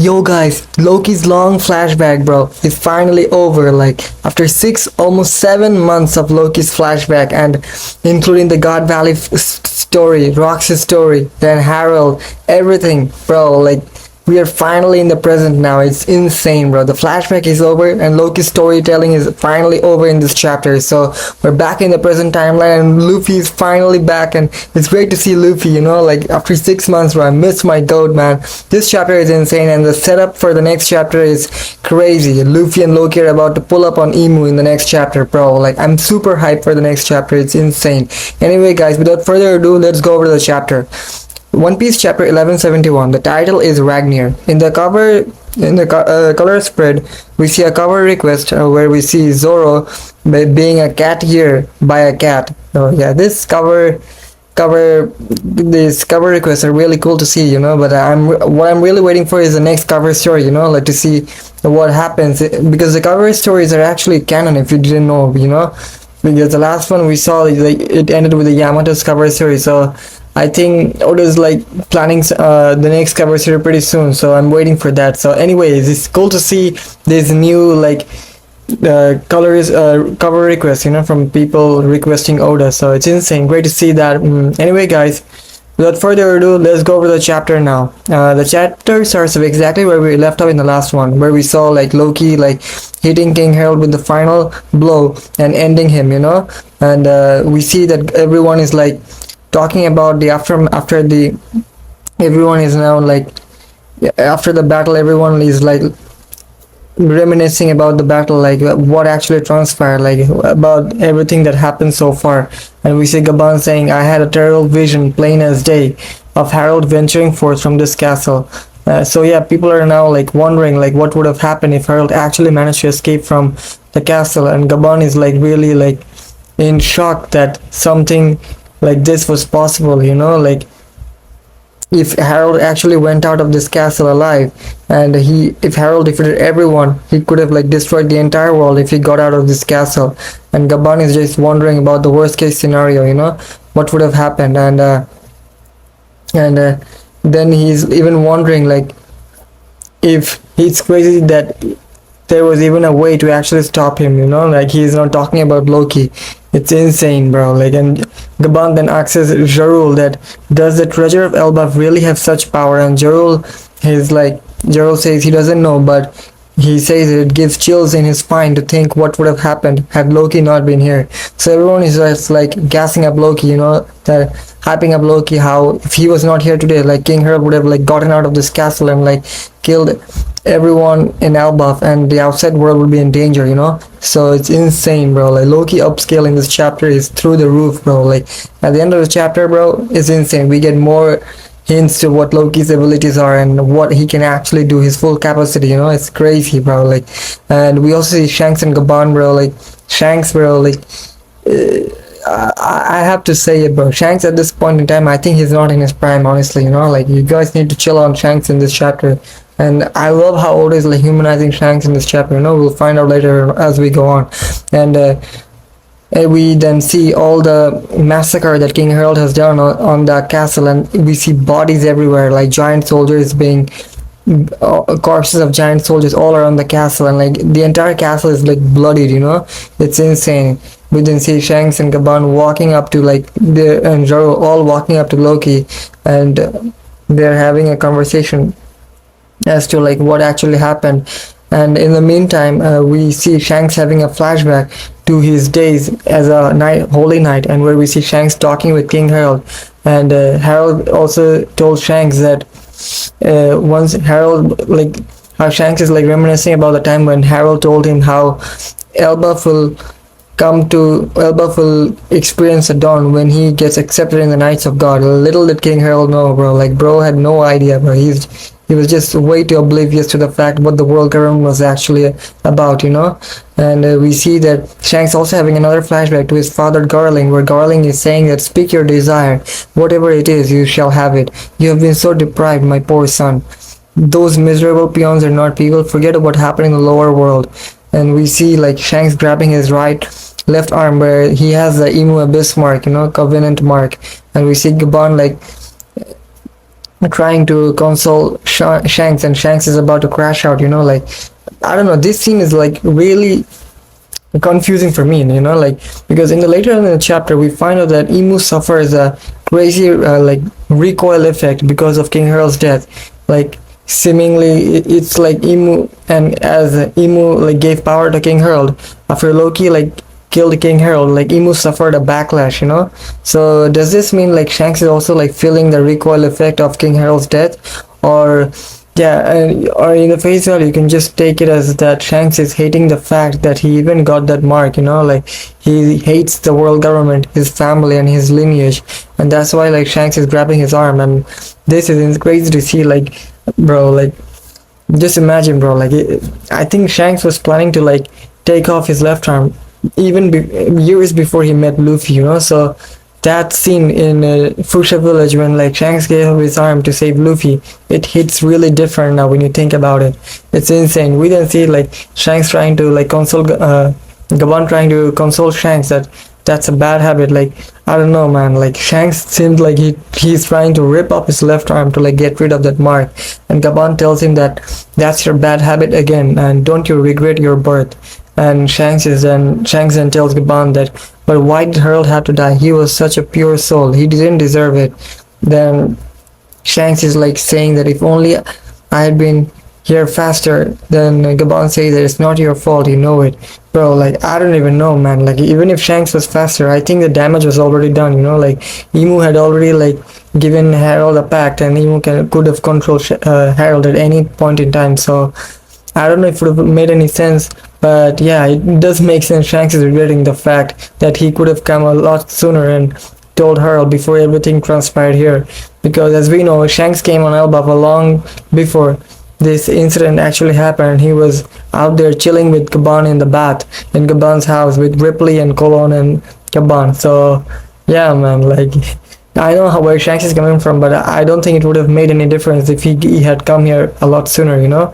Yo guys, Loki's long flashback, bro, is finally over. Like, after almost 7 months of Loki's flashback, and including the God Valley story, Rox's story, then Harald, everything, bro. Like, we are finally in the present now. It's insane, bro. The flashback is over, and Loki's storytelling is finally over in this chapter. So we're back in the present timeline, and Luffy is finally back, and it's great to see Luffy. Like after 6 months, bro. I miss my goat, man. This chapter is insane, and the setup for the next chapter is crazy. Luffy and Loki are about to pull up on Emu in the next chapter, bro. Like, I'm super hyped for the next chapter. It's insane. Anyway, guys, without further ado, let's go over the chapter. One Piece chapter 1171. The title is Ragnar. In the color spread, we see a cover request where we see Zoro being a cat ear by a cat. So yeah, this cover requests are really cool to see, but what I'm really waiting for is the next cover story, like to see what happens, because the cover stories are actually canon if you didn't know, because the last one we saw, it ended with the Yamato's cover story. So I think Oda's planning the next cover series pretty soon, so I'm waiting for that. So anyways, it's cool to see this new cover request, from people requesting Oda. So it's insane, great to see that. Anyway, guys, without further ado, let's go over the chapter now. The chapter starts exactly where we left off in the last one, where we saw Loki hitting King Harald with the final blow and ending him, and we see that everyone is talking about the everyone is now after the battle, everyone is reminiscing about the battle, what actually transpired, about everything that happened so far. And we see Gaban saying, I had a terrible vision, plain as day, of Harald venturing forth from this castle. So yeah, people are now wondering what would have happened if Harald actually managed to escape from the castle, and Gaban is really in shock that something like this was possible, if Harald actually went out of this castle alive, and if Harald defeated everyone, he could have destroyed the entire world if he got out of this castle. And Gaban is just wondering about the worst case scenario, what would have happened. And then he's even wondering if it's crazy that there was even a way to actually stop him, he's not talking about Loki. It's insane, bro. And Gaban then asks Jarul that, does the treasure of Elbaph really have such power? And Jarul says he doesn't know, but he says it gives chills in his spine to think what would have happened had Loki not been here. So everyone is just gassing up Loki, that hyping up Loki, how if he was not here today, King Harald would have gotten out of this castle and killed everyone in Elbaph, and the outside world would be in danger, So it's insane, bro. Loki upscale in this chapter is through the roof, bro. At the end of the chapter, bro, it's insane. We get more hints to what Loki's abilities are and what he can actually do, his full capacity, it's crazy, bro. And we also see Shanks and Gaban, bro. Shanks, bro, I have to say it, bro. Shanks at this point in time, I think he's not in his prime, honestly, you guys need to chill on Shanks in this chapter. And I love how Oda is humanizing Shanks in this chapter, we'll find out later as we go on. And we then see all the massacre that King Harald has done on that castle, and we see bodies everywhere, giant soldiers being corpses of giant soldiers all around the castle, and the entire castle is bloodied, it's insane. We then see Shanks and Gaban walking up to and Zoro all walking up to Loki, and they're having a conversation as to what actually happened. And in the meantime, we see Shanks having a flashback to his days as a holy knight, and where we see Shanks talking with King Harald. And Harald also told Shanks that once Harald, how Shanks is reminiscing about the time when Harald told him how Elbaph will experience a dawn when he gets accepted in the Knights of God. Little did King Harald know, bro. Bro had no idea, bro. He was just way too oblivious to the fact what the world government was actually about, And we see that Shanks also having another flashback to his father Garling, where Garling is saying that, speak your desire, whatever it is, you shall have it. You have been so deprived, my poor son. Those miserable peons are not people. Forget what happened in the lower world. And we see Shanks grabbing his left arm, where he has the Emu Abyss mark, Covenant mark. And we see Gaban trying to console Shanks, and Shanks is about to crash out, like, I don't know, this scene is like really confusing for me, like, because in the later in the chapter we find out that Emu suffers a crazy like recoil effect because of King Harald's death. Like, seemingly it's like Emu, and as Emu like gave power to King Harald after Loki like killed King Harald, like Emu suffered a backlash, so does this mean like Shanks is also like feeling the recoil effect of King Harald's death? Or yeah, or in the face value, you can just take it as that Shanks is hating the fact that he even got that mark, like he hates the world government, his family, and his lineage, and that's why like Shanks is grabbing his arm. And this is crazy to see, like, bro, like, just imagine, bro, like, I think Shanks was planning to like take off his left arm even years before he met Luffy, so that scene in Fuchsia village when like Shanks gave up his arm to save Luffy, it hits really different now when you think about it. It's insane. We didn't see like Shanks trying to like console Gaban trying to console Shanks that that's a bad habit. Like, I don't know, man, like Shanks seemed like he's trying to rip off his left arm to like get rid of that mark, and Gaban tells him that that's your bad habit again, and don't you regret your birth. And Shanks then tells Gaban that, but why did Harald have to die? He was such a pure soul. He didn't deserve it. Then Shanks is like saying that if only I had been here faster. Then Gaban says that it's not your fault, you know it. Bro, like, I don't even know, man. Like, even if Shanks was faster, I think the damage was already done, like Emu had already like given Harald a pact, and Emu could have controlled Harald at any point in time. So I don't know if it would have made any sense, but yeah, it does make sense. Shanks is regretting the fact that he could have come a lot sooner and told Harald before everything transpired here, because as we know, Shanks came on Elbaph long before this incident actually happened. He was out there chilling with Gaban in the bath in Gaban's house with Ripley and Colon and Gaban. So yeah, man, like, I know where Shanks is coming from, but I don't think it would have made any difference if he had come here a lot sooner,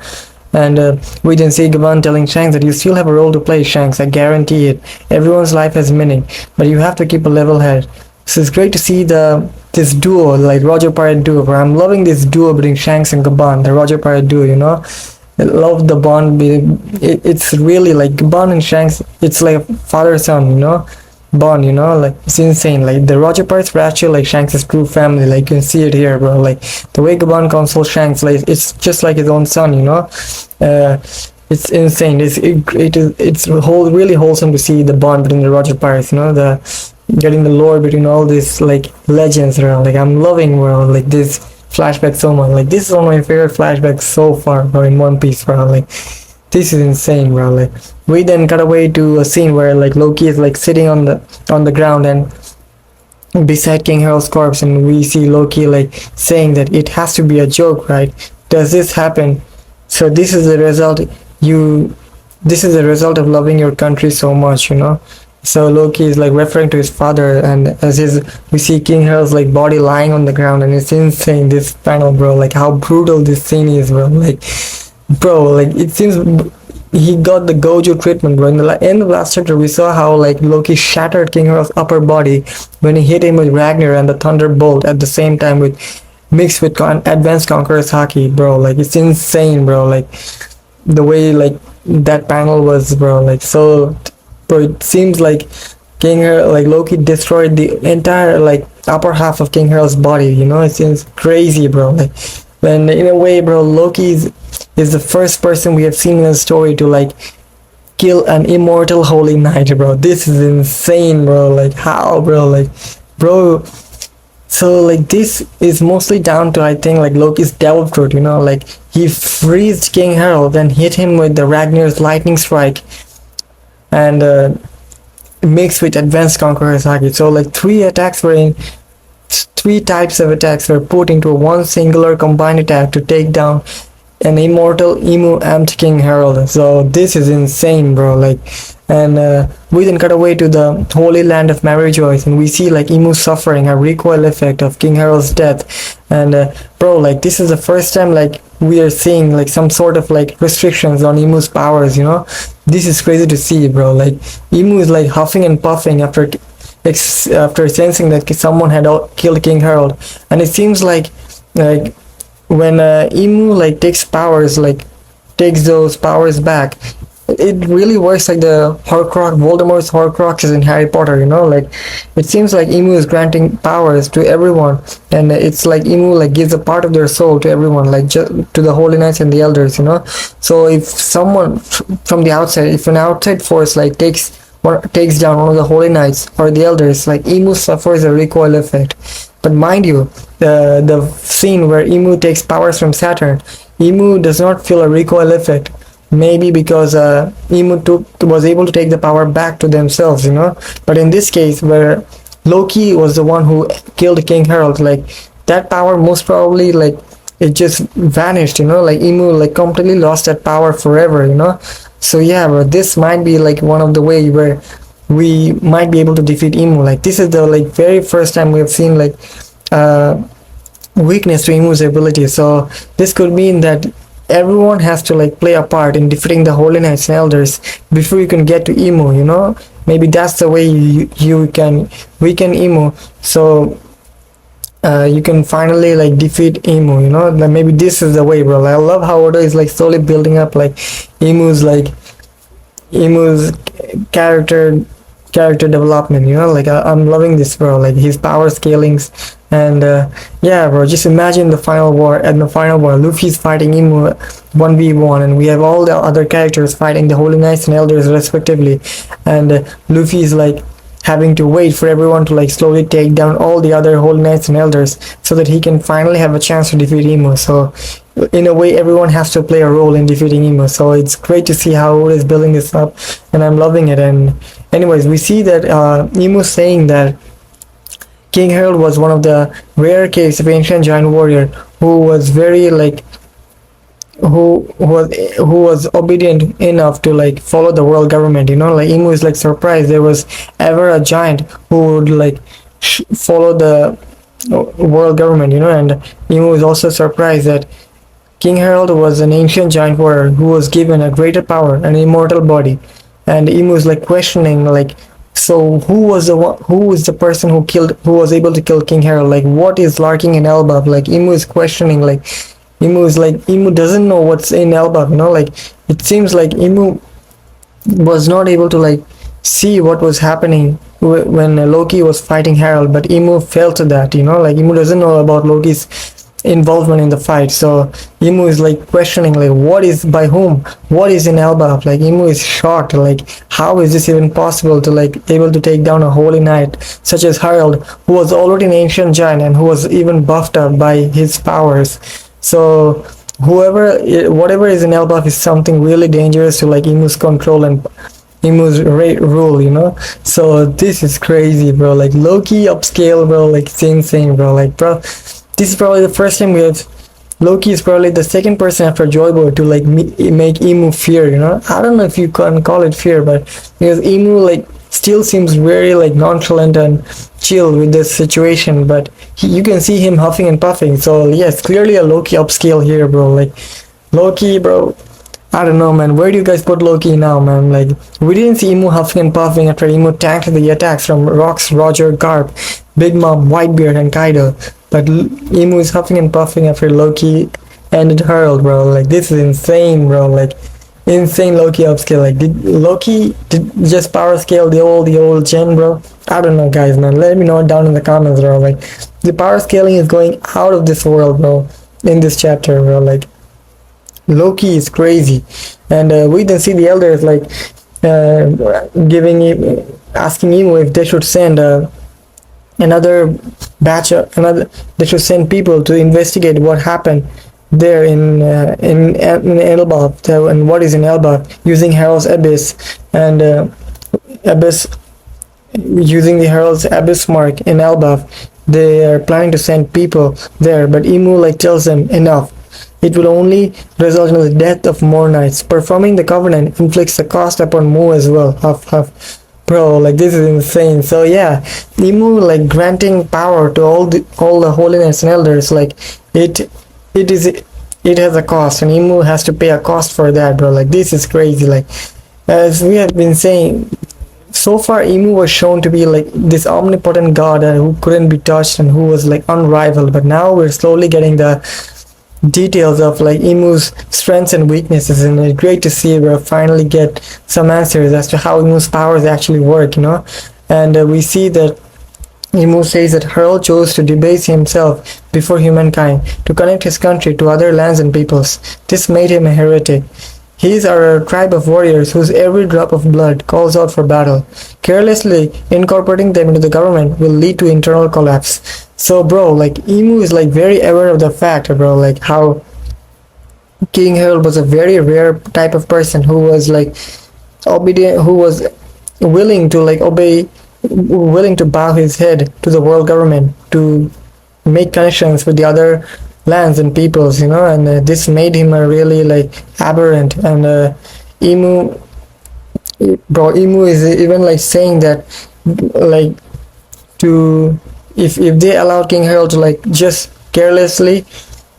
And we didn't see Gaban telling Shanks that you still have a role to play, Shanks, I guarantee it. Everyone's life has meaning, but you have to keep a level head. So it's great to see this duo, like Roger Pirate duo, where I'm loving this duo between Shanks and Gaban, the Roger Pirate duo, I love the bond. It's really like Gaban and Shanks, it's like father-son, bond, like it's insane. Like the Roger Pirates were actually like Shanks' true family. Like you can see it here, bro. Like the way Gaban consoles Shanks, like it's just like his own son, it's insane. It's really wholesome to see the bond between the Roger Pirates, the getting the lore between all these like legends around. Like I'm loving, bro, like this flashback so much. Like this is one of my favorite flashbacks so far, bro, in One Piece, bro. Like this is insane, bro. Like we then cut away to a scene where like Loki is like sitting on the ground and beside King Harald's corpse, and we see Loki like saying that it has to be a joke, right? Does this happen? So this is the result of loving your country so much, So Loki is like referring to his father, and we see King Harald's like body lying on the ground, and it's insane, this panel, bro. Like how brutal this scene is, bro. Like, bro, like it seems he got the Gojo treatment, bro. In the end of last chapter, we saw how like Loki shattered King Harald's upper body when he hit him with Ragnar and the Thunderbolt at the same time, mixed with Advanced Conqueror's Haki, bro. Like it's insane, bro. Like the way like that panel was, bro. Like so. Bro, it seems like Loki destroyed the entire like upper half of King Harald's body, It seems crazy, bro. Like when in a way, bro, Loki is the first person we have seen in the story to like kill an immortal holy knight, bro. This is insane, bro. Like how, bro? Like, bro. So like this is mostly down to, I think, like Loki's devil fruit, Like he freezed King Harald and hit him with the Ragnar's lightning strike, and mixed with Advanced Conqueror's Haki. So like three types of attacks were put into one singular combined attack to take down an immortal Emu amped King Harald. So this is insane, bro. Like, and we then cut away to the Holy Land of Maryjoyce, and we see like Emu suffering a recoil effect of King Harald's death. And bro, like this is the first time like we are seeing like some sort of like restrictions on Emu's powers, This is crazy to see, bro. Like Emu is like huffing and puffing after sensing that someone had killed King Harald, and it seems like like when Emu like takes those powers back, it really works like the Horcrux, Voldemort's Horcruxes in Harry Potter, you know, like it seems like Emu is granting powers to everyone, and it's like Emu like gives a part of their soul to everyone, like to the Holy Knights and the Elders, you know. So if someone from the outside, if an outside force like takes down one of the Holy Knights or the Elders, like Emu suffers a recoil effect. But mind you, the scene where Emu takes powers from Saturn, Emu does not feel a recoil effect. Maybe because Emu was able to take the power back to themselves, you know. But in this case, where Loki was the one who killed King Harald, like that power most probably like it just vanished, you know. Like Emu like completely lost that power forever, you know. So yeah, but this might be like one of the way where we might be able to defeat Emu. Like this is the like very first time we have seen like weakness to Emu's ability. So this could mean that everyone has to like play a part in defeating the Holy Knights and Elders before you can get to Emu, you know. Maybe that's the way you can weaken Emu, so you can finally like defeat Emu, you know. Like maybe this is the way, bro. Like, I love how Oda is like slowly building up like Emu's character development, you know. Like I'm loving this, bro. Like his power scalings, and yeah, bro, just imagine the final war. And the final war, Luffy's fighting Emu 1v1, and we have all the other characters fighting the Holy Knights and Elders respectively, and Luffy's like having to wait for everyone to like slowly take down all the other Holy Knights and Elders so that he can finally have a chance to defeat Emu. So in a way, everyone has to play a role in defeating Emu. So it's great to see how Oda is building this up, and I'm loving it. And anyways, we see that Emu saying that King Harald was one of the rare cases of ancient giant warrior who was very like who was obedient enough to like follow the world government, you know. Like Emu is like surprised there was ever a giant who would like follow the world government, you know. And Emu is also surprised that King Harald was an ancient giant warrior who was given a greater power, an immortal body. And Emu is like questioning like, so who is the person who was able to kill King Harald? Like what is lurking in Elbaph? Like Emu is questioning, like Emu doesn't know what's in Elbaph, you know. Like it seems like Emu was not able to like see what was happening when Loki was fighting Harald, but Emu felt that, you know. Like Emu doesn't know about Loki's involvement in the fight, so Emu is like questioning like what is in Elbaph. Like Emu is shocked, like how is this even possible to like able to take down a holy knight such as Harald, who was already an ancient giant and who was even buffed up by his powers. So whatever is in Elbaph is something really dangerous to like Emu's control and Emu's rule, you know. So this is crazy, bro. Like Loki upscale, bro. Like it's insane, bro. Like, bro, this is probably the first time we have Loki is probably the second person after Joy Boy to like make Emu fear, you know. I don't know if you can call it fear, but because Emu like still seems very like nonchalant and chill with this situation, but you can see him huffing and puffing. So yes, clearly a Loki upscale here, bro. Like Loki, bro, I don't know, man. Where do you guys put Loki now, man? Like we didn't see Emu huffing and puffing after Emu tanked the attacks from Rox, Roger, Garp, Big Mom, Whitebeard, and Kaido. But Emu is huffing and puffing after Loki ended Harald, bro. Like this is insane, bro. Like insane Loki upscale. Like did Loki just power scale the old gen, bro? I don't know, guys, man. Let me know down in the comments, bro. Like the power scaling is going out of this world, bro, in this chapter, bro. Like Loki is crazy. And we then see the elders like asking Emu if they should send they should send people to investigate what happened there in Elbaph, and what is in Elbaph, using Harald's Abyss, and Abyss, using the Herald's Abyss mark in Elbaph. They are planning to send people there, but Emu like tells them enough. It will only result in the death of more knights. Performing the covenant inflicts a cost upon Mu as well. Huff huff. Bro, like this is insane. So yeah, Emu like granting power to all the Holy Knights and Elders, like it has a cost, and Emu has to pay a cost for that, bro. Like this is crazy. Like as we have been saying so far Emu was shown to be like this omnipotent god who couldn't be touched and who was like unrivaled, but now we're slowly getting the details of like Emu's strengths and weaknesses, and it's great to see we finally get some answers as to how Emu's powers actually work, and we see that Emu says that Harald chose to debase himself before humankind to connect his country to other lands and peoples. This made him a heretic. His are a tribe of warriors whose every drop of blood calls out for battle. Carelessly incorporating them into the government will lead to internal collapse. So bro, like Emu is like very aware of the fact, bro, like how King Harald was a very rare type of person who was like obedient, who was willing to like obey, willing to bow his head to the world government to make connections with the other lands and peoples, and this made him a really like aberrant. And Emu is even like saying that like to if they allowed King Harald to like just carelessly,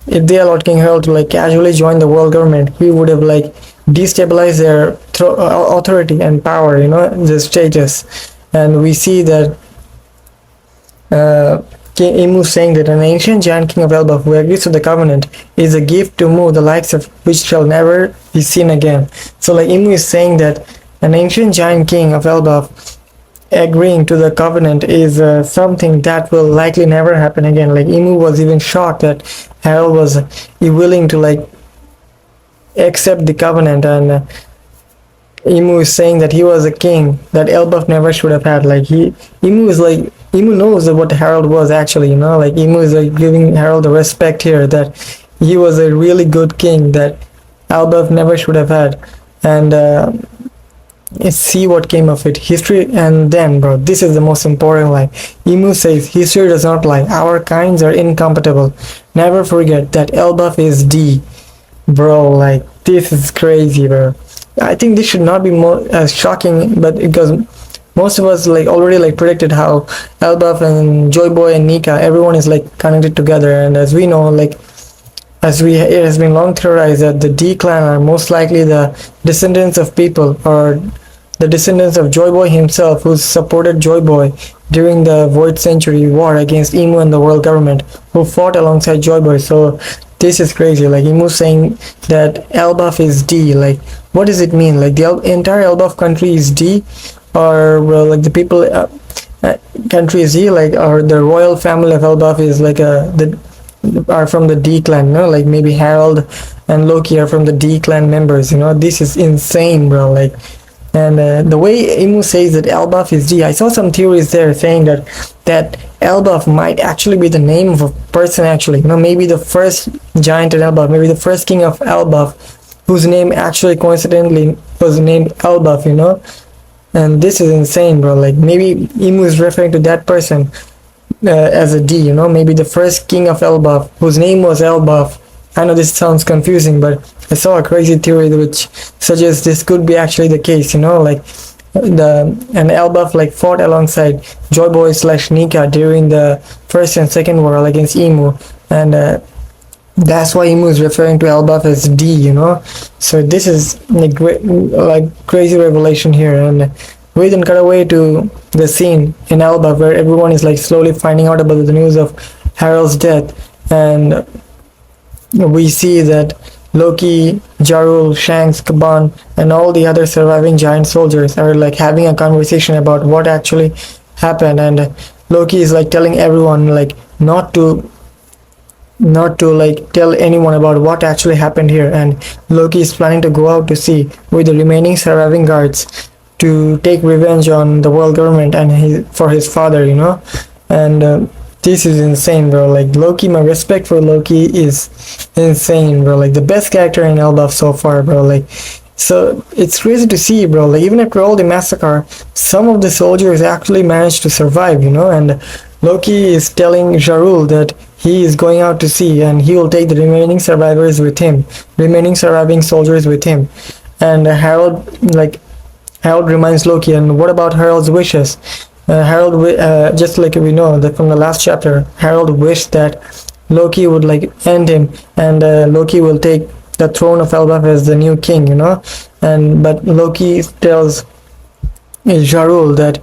if they allowed King Harald to like casually join the world government, he would have like destabilized their authority and power, the status. And we see that King Emu saying that an ancient giant king of Elbaph who agrees to the covenant is a gift to move the likes of which shall never be seen again. So like Emu is saying that an ancient giant king of Elbaph agreeing to the covenant is something that will likely never happen again. Like Emu was even shocked that Harald was willing to like accept the covenant, and Emu is saying that he was a king that Elbaph never should have had. Like Emu knows what Harald was actually, like Emu is like giving Harald the respect here that he was a really good king that Elbaph never should have had. And see what came of it. History, and then bro, this is the most important line. Emu says history does not lie, our kinds are incompatible, never forget that Elbaph is D. Bro, like this is crazy, bro. I think this should not be more as shocking, but because most of us like already like predicted how Elbaph and Joy Boy and Nika, everyone is like connected together. And as we know, like it has been long theorized that the D clan are most likely the descendants of people, or the descendants of Joy Boy himself, who supported Joy Boy during the Void Century war against Emu and the world government, who fought alongside Joy Boy. So this is crazy. Like Emu saying that Elbaph is D. Like what does it mean? Like the entire Elbaph country is D, or like the people country is D, like, or the royal family of Elbaph is like are from the D clan, like maybe Harald and Loki are from the D clan members. This is insane, bro. Like, and the way Emu says that Elbaph is D, I saw some theories there saying that Elbaph might actually be the name of a person actually, maybe the first giant in Elbaph, maybe the first king of Elbaph, whose name actually coincidentally was named Elbaph, and this is insane, bro. Like maybe Emu is referring to that person as a D, maybe the first king of Elbaph, whose name was Elbaph. I know this sounds confusing, but I saw a crazy theory which suggests this could be actually the case, like and Elbaph like fought alongside Joy Boy / Nika during the first and second war against Emu, and that's why Emu is referring to Elbaph as D, so this is like crazy revelation here. And we then cut away to the scene in Elbaph where everyone is like slowly finding out about the news of Harald's death, and we see that Loki, Jarul, Shanks, Gaban, and all the other surviving giant soldiers are like having a conversation about what actually happened, and Loki is like telling everyone like not to like tell anyone about what actually happened here, and Loki is planning to go out to sea with the remaining surviving guards to take revenge on the world government and for his father, and this is insane, bro. Like Loki, my respect for Loki is insane, bro. Like the best character in Elbaph so far, bro. Like, so it's crazy to see, bro. Like even after all the massacre, some of the soldiers actually managed to survive, and Loki is telling Jarul that he is going out to sea and he will take the remaining survivors with him, remaining surviving soldiers with him. And Harald reminds Loki, and what about Harald's wishes? Harald, just like we know that from the last chapter, Harald wished that Loki would like end him, and Loki will take the throne of Elbaph as the new king, and but Loki tells Jarul that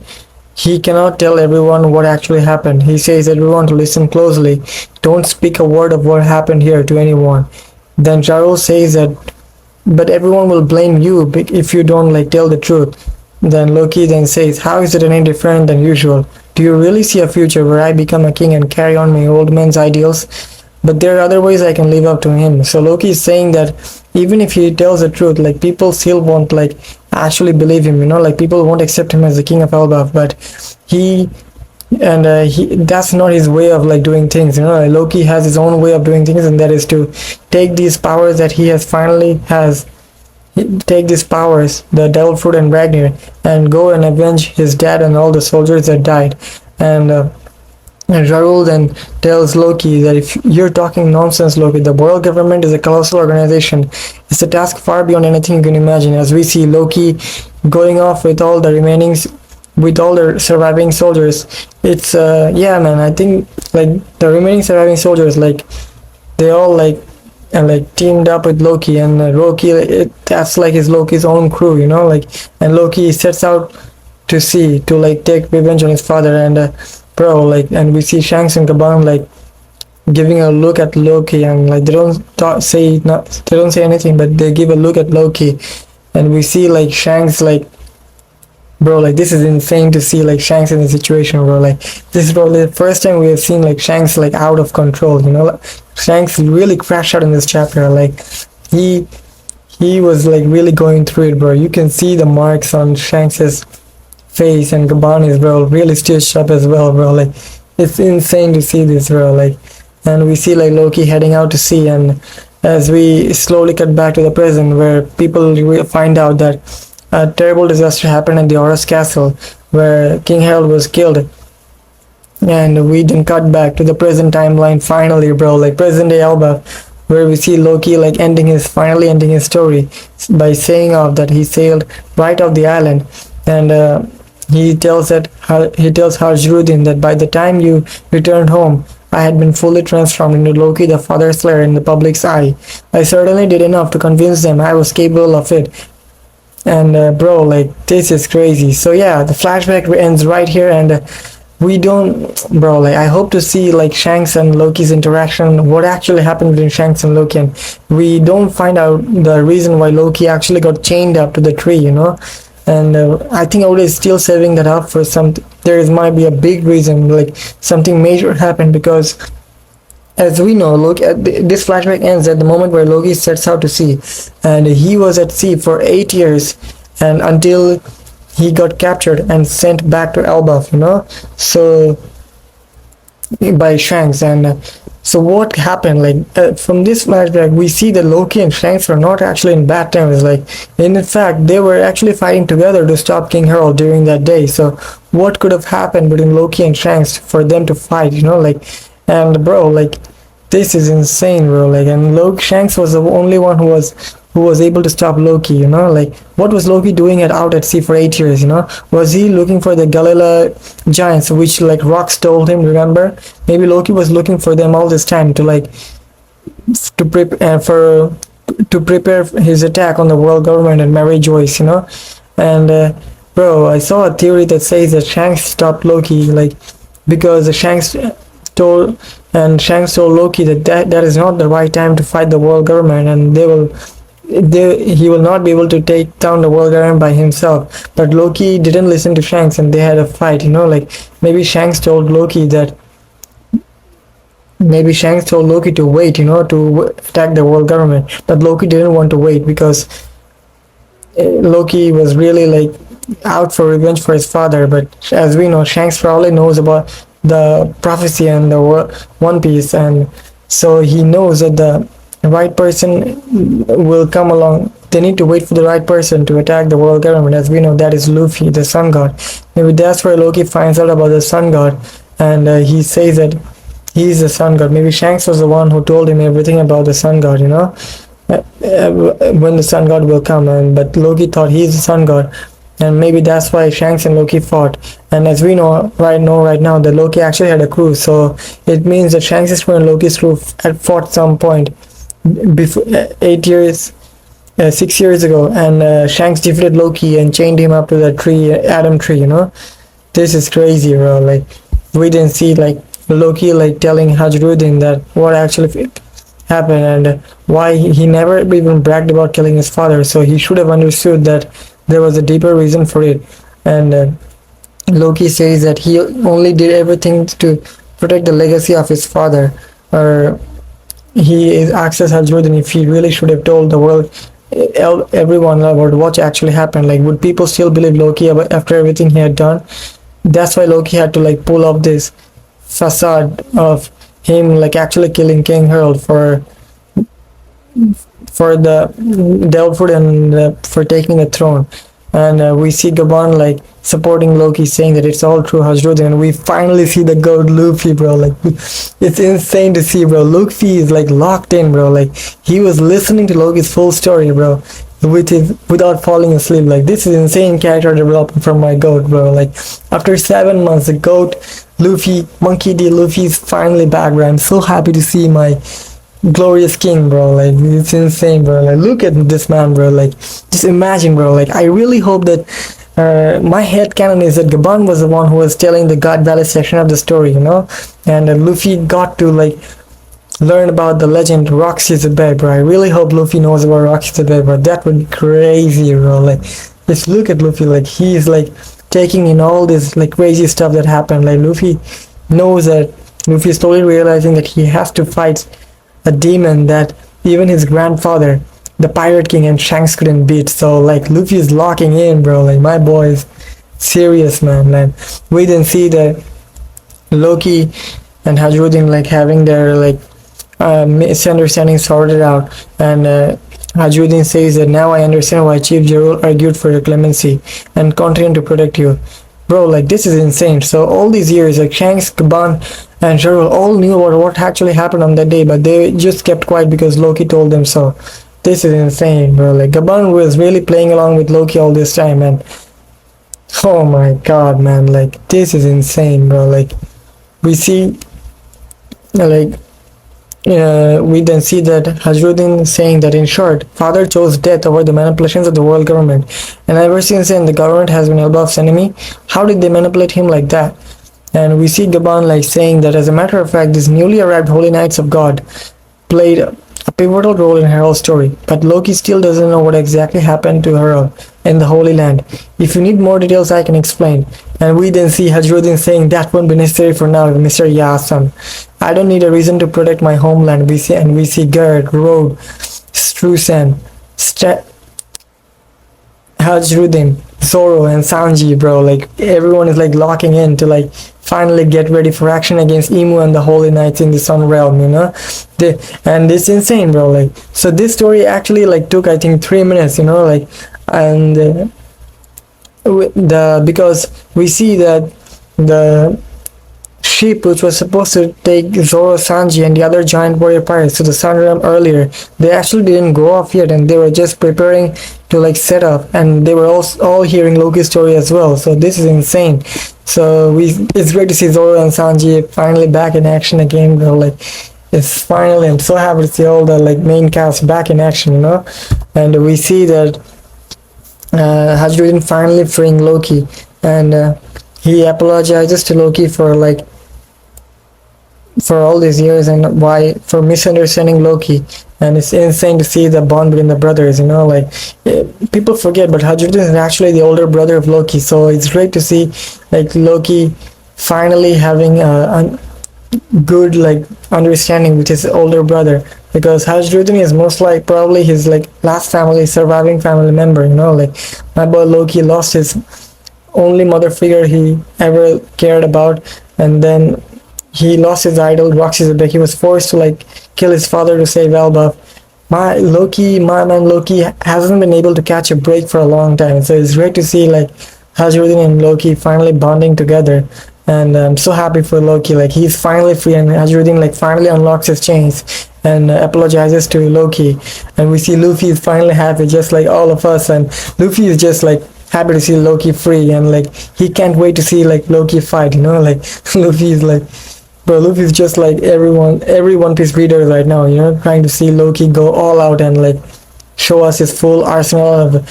he cannot tell everyone what actually happened. He says everyone to listen closely. Don't speak a word of what happened here to anyone. Then Jarul says that, but everyone will blame you if you don't like tell the truth. Then Loki then says, how is it any different than usual? Do you really see a future where I become a king and carry on my old man's ideals? But there are other ways I can live up to him. So Loki is saying that even if he tells the truth, like people still won't like actually believe him, like people won't accept him as the king of Elbaph. But he that's not his way of like doing things, like Loki has his own way of doing things, and that is to take these powers that he has take these powers, the devil fruit and Ragnar, and go and avenge his dad and all the soldiers that died. And Jarul then tells Loki that if you're talking nonsense, Loki, the world government is a colossal organization. It's a task far beyond anything you can imagine. As we see Loki going off with all the surviving soldiers. It's yeah, man, I think like the remaining surviving soldiers, like they all like teamed up with Loki, and Loki, that's like Loki's own crew, like, and Loki sets out to sea to like take revenge on his father. And and we see Shanks and Gaban like giving a look at Loki, and like they don't say anything, but they give a look at Loki, and we see like Shanks like, bro, like this is insane to see like Shanks in the situation, bro. Like this is probably the first time we have seen like Shanks like out of control, Shanks really crashed out in this chapter. Like he was like really going through it, bro. You can see the marks on Shanks's face, and Gaban is, bro, really stitched up as well, bro. Like it's insane to see this, bro. Like, and we see like Loki heading out to sea, and as we slowly cut back to the present, where people find out that a terrible disaster happened at the Horus Castle, where King Harald was killed. And we then cut back to the present timeline finally, bro, like present day Elbaph, where we see Loki like finally ending his story by saying off that he sailed right off the island. And he tells Harjrudin that by the time you returned home, I had been fully transformed into Loki the Father Slayer in the public's eye. I certainly did enough to convince them I was capable of it. And bro, like this is crazy. So yeah, the flashback ends right here, and we don't, bro, like I hope to see like Shanks and Loki's interaction, what actually happened between Shanks and Loki, and we don't find out the reason why Loki actually got chained up to the tree, and I think Oda is still saving that up for might be a big reason, like something major happened, because as we know, look at this flashback ends at the moment where Loki sets out to sea, and he was at sea for 8 years, and until he got captured and sent back to Elbaph, so by Shanks. And so what happened, like from this flashback we see that Loki and Shanks were not actually in bad terms. Like in fact they were actually fighting together to stop King Harald during that day. So what could have happened between Loki and Shanks for them to fight, like, and bro, like this is insane, bro. Like, and Shanks was the only one who was able to stop Loki, like what was Loki doing out at sea for 8 years, was he looking for the Galila giants, which like rocks told him, remember? Maybe Loki was looking for them all this time to prepare his attack on the world government and Mary Joyce, and bro, I saw a theory that says that Shanks stopped Loki, like because Shanks told Loki that is not the right time to fight the world government, and he will not be able to take down the world government by himself. But Loki didn't listen to Shanks, and they had a fight, like maybe Shanks told Loki to wait, to attack the world government, but Loki didn't want to wait because Loki was really like out for revenge for his father. But as we know, Shanks probably knows about the prophecy and the One Piece, and so he knows that the right person will come along. They need to wait for the right person to attack the world government. As we know, that is Luffy, the sun god. Maybe that's where Loki finds out about the sun god, and he says that he's the sun god. Maybe Shanks was the one who told him everything about the sun god, when the sun god will come, but Loki thought he's the sun god, and maybe that's why Shanks and Loki fought. And as we know right now that Loki actually had a crew, so it means that Shanks' crew and Loki's crew had fought some point before 8 years 6 years ago, and Shanks defeated Loki and chained him up to the tree, Adam tree. This is crazy, bro. Like, we didn't see like Loki like telling Hajrudin that what actually happened, and why he never even bragged about killing his father. So he should have understood that there was a deeper reason for it. And Loki says that he only did everything to protect the legacy of his father. Or he asks Hajrudin if he really should have told the world, everyone, about what actually happened. Like, would people still believe Loki after everything he had done? That's why Loki had to like pull up this facade of him like actually killing King Harald for the Delphoid and for taking the throne. And we see Gaban like supporting Loki, saying that it's all true, Hajrudin. And we finally see the goat Luffy, bro. Like, it's insane to see, bro. Luffy is like locked in, bro. Like, he was listening to Loki's full story, bro, without falling asleep. Like, this is insane character development from my goat, bro. Like, after 7 months, the goat Luffy, Monkey D. Luffy is finally back, bro. I'm so happy to see my glorious king, bro. Like, it's insane, bro. Like, look at this man, bro. Like, just imagine, bro. Like, I really hope that my head canon is that Gaban was the one who was telling the God Valley section of the story, and Luffy got to like learn about the legend Roxy's Bay, bro. I really hope Luffy knows about Roxy's Bay, bro. That would be crazy, bro. Like, just look at Luffy. Like, he's like taking in all this like crazy stuff that happened. Like, Luffy knows that Luffy is totally realizing that he has to fight a demon that even his grandfather, the Pirate King, and Shanks couldn't beat. So like, Luffy is locking in, bro. Like, my boy is serious, man. Like, we didn't see the Loki and Hajrudin like having their like misunderstanding sorted out, and Hajrudin says that now I understand why Chief Jarul argued for your clemency and continued to protect you. Bro, like, this is insane. So all these years, like, Shanks, Gaban, and Jarul all knew about what actually happened on that day, but they just kept quiet because Loki told them so. This is insane, bro. Like, Gaban was really playing along with Loki all this time, and oh my god, man. Like, this is insane, bro. Like, we see, like, we then see that Hajrudin saying that, in short, father chose death over the manipulations of the world government, and ever since then the government has been Elbaph's enemy. How did they manipulate him like that? And we see Gaban like saying that, as a matter of fact, these newly arrived Holy Knights of God played a pivotal role in Harald's story, but Loki still doesn't know what exactly happened to Harald in the Holy Land. If you need more details, I can explain. And we then see Hajrudin saying that won't be necessary for now, Mr. Yasan. I don't need a reason to protect my homeland. We see Gerd, Road, Strusen, Hajrudin, Zoro, and Sanji, bro. Like, everyone is like locking in to like finally get ready for action against Imu and the Holy Knights in the Sun Realm, and it's insane, bro. Like, so this story actually like took, I think, 3 minutes, like, and because we see that the ship which was supposed to take Zoro, Sanji, and the other giant warrior pirates to the Sun Realm earlier, they actually didn't go off yet, and they were just preparing to like set up, and they were all hearing Loki's story as well. So this is insane. So it's great to see Zoro and Sanji finally back in action again, bro. Like, it's finally, I'm so happy to see all the like main cast back in action, and we see that Hajrudin finally freeing Loki, and he apologizes to Loki for all these years and for misunderstanding Loki. And it's insane to see the bond between the brothers, like, people forget, but Hajrudin is actually the older brother of Loki. So it's great to see like Loki finally having a good like understanding with his older brother, because Hajrudin is most like probably his like last surviving family member. Like, my boy Loki lost his only mother figure he ever cared about, and then he lost his idol Roxy Zebek. He was forced to like kill his father to save Elbaph. My man Loki hasn't been able to catch a break for a long time, so it's great to see like Hajrudin and Loki finally bonding together. And I'm so happy for Loki. Like, he's finally free, and Hajrudin like finally unlocks his chains and apologizes to Loki. And we see Luffy is finally happy, just like all of us. And Luffy is just like happy to see Loki free, and like he can't wait to see like Loki fight. Like, Luffy is like, bro, Luffy is just like every One Piece reader right now. Trying to see Loki go all out and like show us his full arsenal,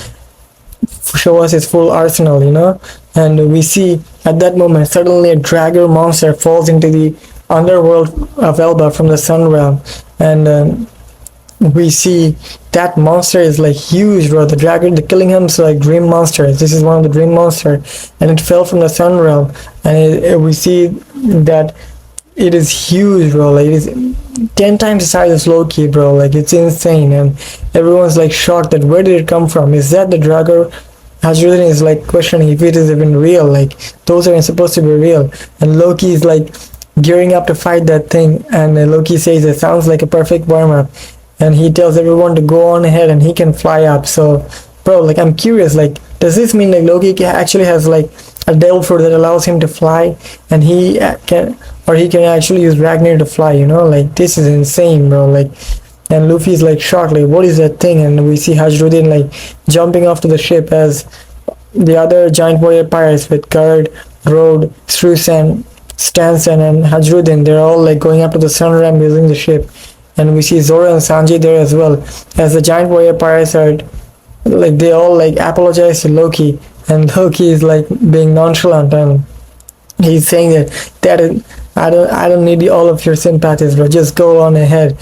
you know. And we see at that moment suddenly a dragon monster falls into the underworld of Elbaph from the sun realm, and we see that monster is like huge, bro. The dragon, the killing him, so like dream monster. This is one of the dream monster, and it fell from the sun realm, and we see that it is huge, bro. Like it is 10 times the size of Loki, bro. Like it's insane, and everyone's like shocked that where did it come from? Is that the dragon? Hasrudin is like questioning if it is even real. Like those aren't supposed to be real, and Loki is like gearing up to fight that thing, and Loki says it sounds like a perfect warm-up, and he tells everyone to go on ahead and he can fly up. So bro, like I'm curious, like does this mean like Loki actually has like a devil fruit that allows him to fly, and he can actually use Ragnar to fly, you know? Like this is insane, bro. Like, and Luffy's like shocked, like what is that thing? And we see Hasrudin like jumping off to the ship as the other giant warrior pirates with Gerd, Rode, Strusan, Stanson, and Hasrudin, they're all like going up to the sun realm using the ship. And we see Zoro and Sanji there as well, as the giant warrior pirates are like, they all like apologize to Loki, and Loki is like being nonchalant, and he's saying that I don't need all of your sympathies, bro. Just go on ahead.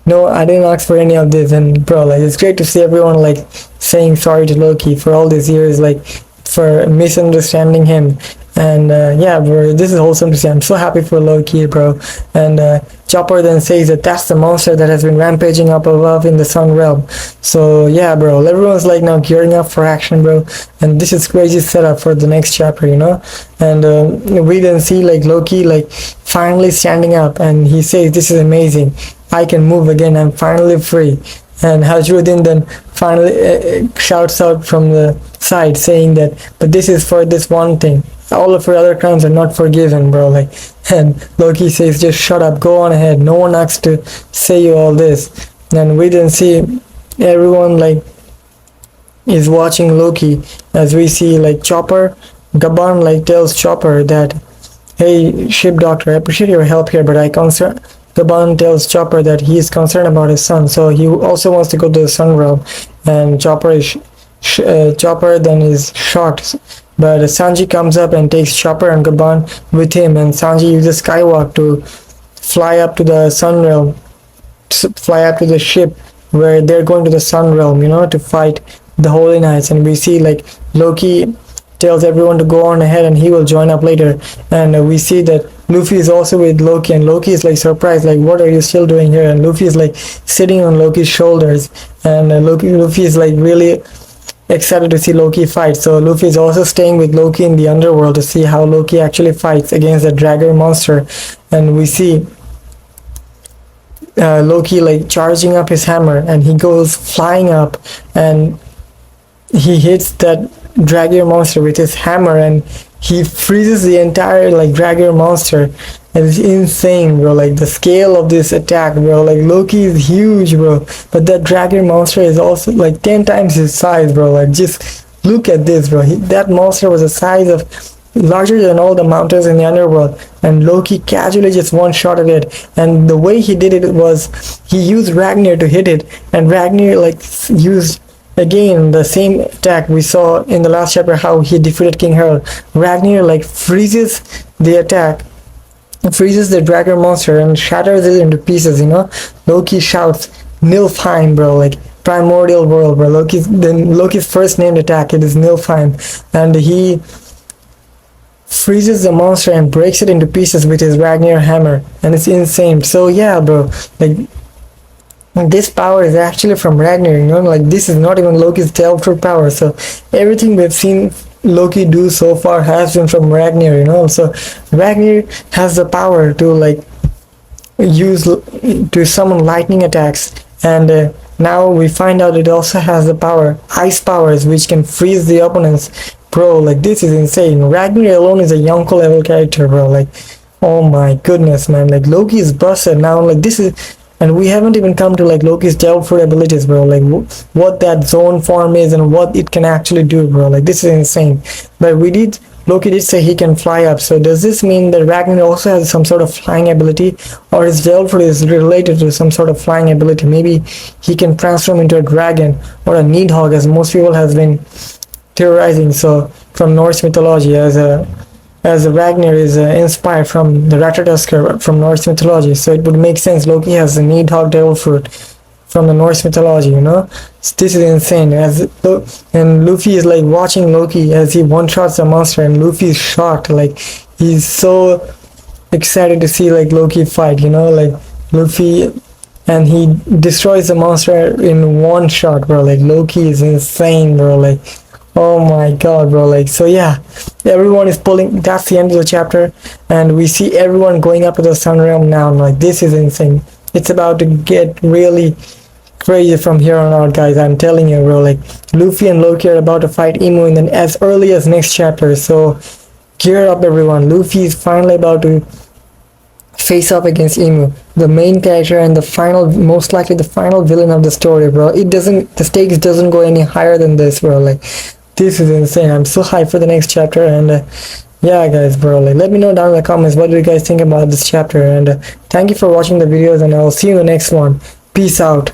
No, I didn't ask for any of this. And bro, like it's great to see everyone like saying sorry to Loki for all these years, like for misunderstanding him. And yeah, bro, this is wholesome to see. I'm so happy for Loki, bro. And Chopper then says that that's the monster that has been rampaging up above in the sun realm. So yeah, bro, everyone's like now gearing up for action, bro. And this is crazy setup for the next chapter, you know. And we then see like Loki like finally standing up, and he says, "This is amazing. I can move again. I'm finally free." And Hasrudin then finally shouts out from the side saying that, "But this is for this one thing. All of your other crimes are not forgiven, bro." Like, and Loki says, "Just shut up, go on ahead. No one asked to say you all this." And we then see everyone like is watching Loki, as we see like Chopper, Gaban like tells Chopper that, "Hey, ship doctor, I appreciate your help here, but Gaban tells Chopper that he is concerned about his son, so he also wants to go to the sun realm. And Chopper then is shocked. But Sanji comes up and takes Chopper and Gaban with him, and Sanji uses Skywalk to fly up to the sun realm, fly up to the ship where they're going to the sun realm, you know, to fight the Holy Knights. And we see like Loki tells everyone to go on ahead and he will join up later. And we see that Luffy is also with Loki, and Loki is like surprised, like what are you still doing here? And Luffy is like sitting on Loki's shoulders, and Luffy is like really excited to see Loki fight. So Luffy is also staying with Loki in the underworld to see how Loki actually fights against the dragon monster. And we see Loki like charging up his hammer, and he goes flying up and he hits that dragon monster with his hammer, and he freezes the entire like dragon monster. And it's insane, bro. Like the scale of this attack, bro. Like Loki is huge, bro, but that dragon monster is also like 10 times his size, bro. Like just look at this, bro. That monster was the size of larger than all the mountains in the underworld, and Loki casually just one shot at it. And the way he did it was he used Ragnar to hit it, and Ragnar like used again the same attack we saw in the last chapter, how he defeated King Harald. Ragnar like freezes the attack, freezes the dragon monster and shatters it into pieces, you know. Loki shouts Nilfheim, bro, like primordial world, bro. Loki's first named attack, it is Nilfheim, and he freezes the monster and breaks it into pieces with his Ragnar hammer, and it's insane. So yeah, bro, like this power is actually from Ragnar, you know. Like this is not even Loki's teleporter power. So everything we've seen Loki do so far has been from Ragnar, you know. So Ragnar has the power to like to summon lightning attacks, and now we find out it also has the power, ice powers, which can freeze the opponents, bro. Like this is insane. Ragnar alone is a Yonko level character, bro. Like oh my goodness, man. Like Loki is busted now. Like this is, and we haven't even come to like Loki's teleporter abilities, bro. Like what that zone form is and what it can actually do, bro. Like this is insane. But we did Loki did say he can fly up, so does this mean that Ragnar also has some sort of flying ability, or his Velford is related to some sort of flying ability? Maybe he can transform into a dragon or a Needhog, as most people has been theorizing. So from Norse mythology, as Ragnar is inspired from the Ratatoskr from Norse mythology, so it would make sense Loki has a Needhog devil fruit from the Norse mythology, you know. This is insane. And Luffy is like watching Loki as he one-shots the monster, and Luffy is shocked. Like, he's so excited to see like Loki fight, you know, like Luffy, and he destroys the monster in one shot, bro. Like, Loki is insane, bro. Like, oh my god, bro. Like, so yeah, everyone is pulling. That's the end of the chapter, and we see everyone going up to the Sun Realm now. Like, this is insane. It's about to get really crazy from here on out, guys. I'm telling you, bro. Like, Luffy and Loki are about to fight Emu in as early as next chapter. So gear up, everyone. Luffy is finally about to face up against Emu, the main character and the final, most likely the final villain of the story, bro. The stakes doesn't go any higher than this, bro. Like, this is insane. I'm so hyped for the next chapter. And yeah, guys, bro, like, let me know down in the comments what do you guys think about this chapter. And thank you for watching the videos, and I'll see you in the next one. Peace out.